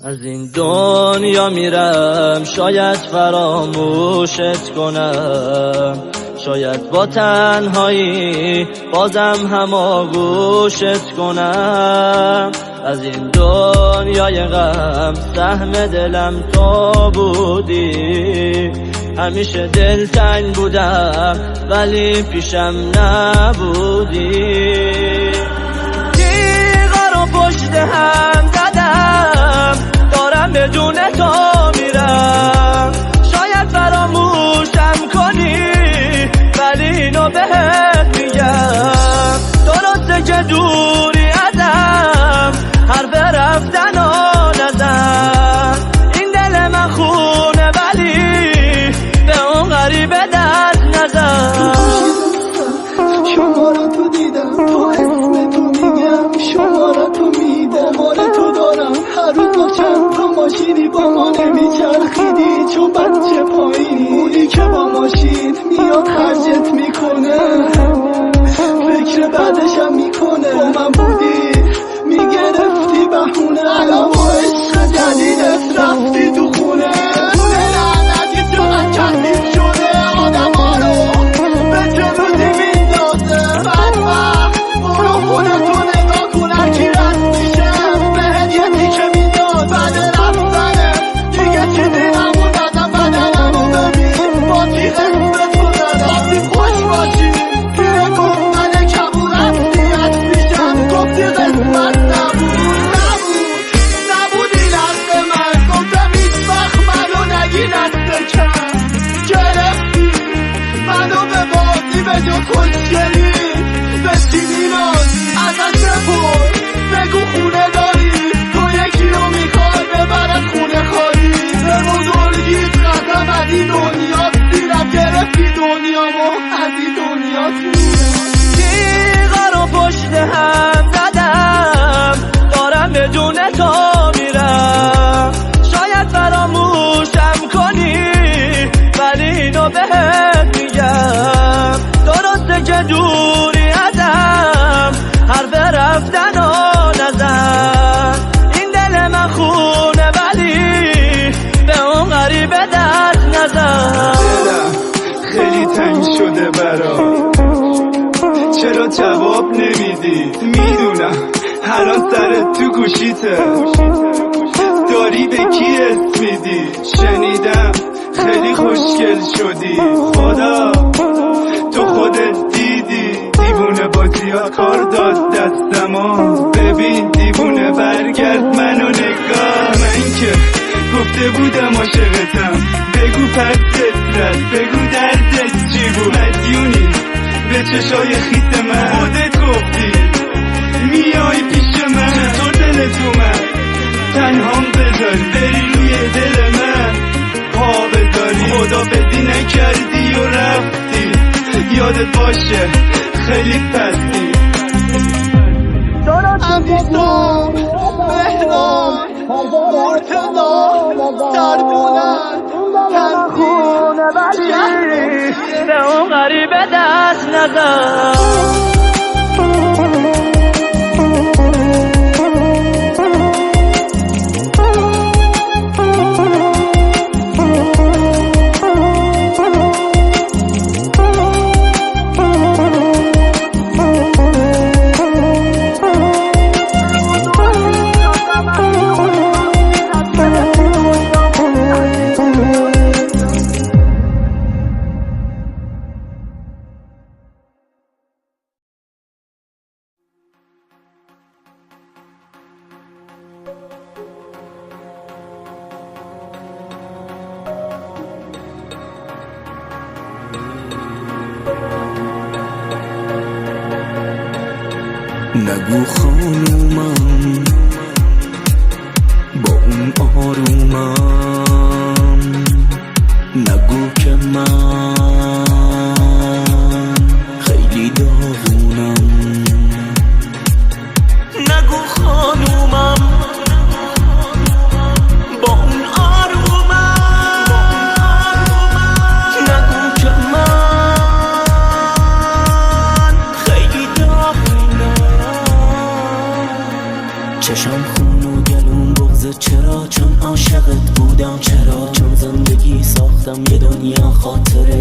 از این دنیا میرم شاید فراموشت کنم، شاید با تنهایی بازم هماغوشت کنم. از این دنیای غم سهم دلم تو بودی، همیشه دلتنگ بودم ولی پیشم نبودی. تیغا رو پشت هم زدم، دارم بدون تو میرم، شاید فراموشم کنی ولی اینو بهت میگم، درسته که دوری ازم، حرف رفتن و نزن، این دل من خونه ولی به اون غریبه دست نزن. شما رو تو دیدم، تو اسم تو میگم، شما رو تو میدم، مال تو دارم، هر روز با چند تا ماشینی با ما نمیچرخیدی، چون بچه پایینی اونی که با ماشین میاد خرجت میکنه، فکر بعدشم میکنه. با من بودی میگرفتی بهونه، الان با عشق جدیدت رفتی تو خونه. خونه لعنتی چقدر کثیف شده، آدم ها رو به جلوزی میندازه. بدبخت برو خودتو نگاه کن، هرکی رد میشه بهت یه تیکه میداد بعد رفتنه، دیگه چیزی نمون ازم بدنمو ببین، با تیغ اسمت رو زدم. وقتی خوش باشی تیره گفتن کبور اصلیت میشم، گفتی قسمت نبودی دست من، گفتم هیچ وقت منو نگی دست کم، گرفتی منو به بازی به جا کشگری، بشینی راز ازش بپر، بگو خونه داری، تو یکی رو میخوای ببرد خونه خالی، به بزرگیت قسم از این دنیا سیرم، گرفتی دنیامو از این دنیا سیرم. تیغا رو پشت هم زدم، دارم بدون تو میرم، شاید فراموشم کنی ولی اینو بهت میگم، درسته که دوری ازم، حرف رفتن و نزن، این دل من خونه ولی به اون غریبه دست نزن. دلم خیلی تنگ شده برام، چرا جواب نمیدی؟ میدونم الان سرت تو گوشیته، داری به کی اسم میدی؟ شنیدم خیلی خوشگل شدی، خدا تو خودت دیدی، دیوونه با زیاد کار داد دستما، ببین دیوونه برگرد منو نگاه. من که گفته بودم عاشقتم، بگو پستت رد، بگو دردت چی بود، مدیونی به چشای خیس من، خودت گفتی میای پیش من، چطور دلت اومد تنهام بذاری، بری روی دل من پا بذاری، خدا بدی نکردی و رفتی، یادت باشه خیلی پستی. امیرسام، مهران، مرتضی، سربونن، تنظیم، شهری به اون غریبه دست نزن. نگو خانومم با اون آرومم، نگو که من خیلی داغونم، نگو خانومم با اون آرومم، نگو که من خیلی داغونم. رفتم یه دنیا خاطره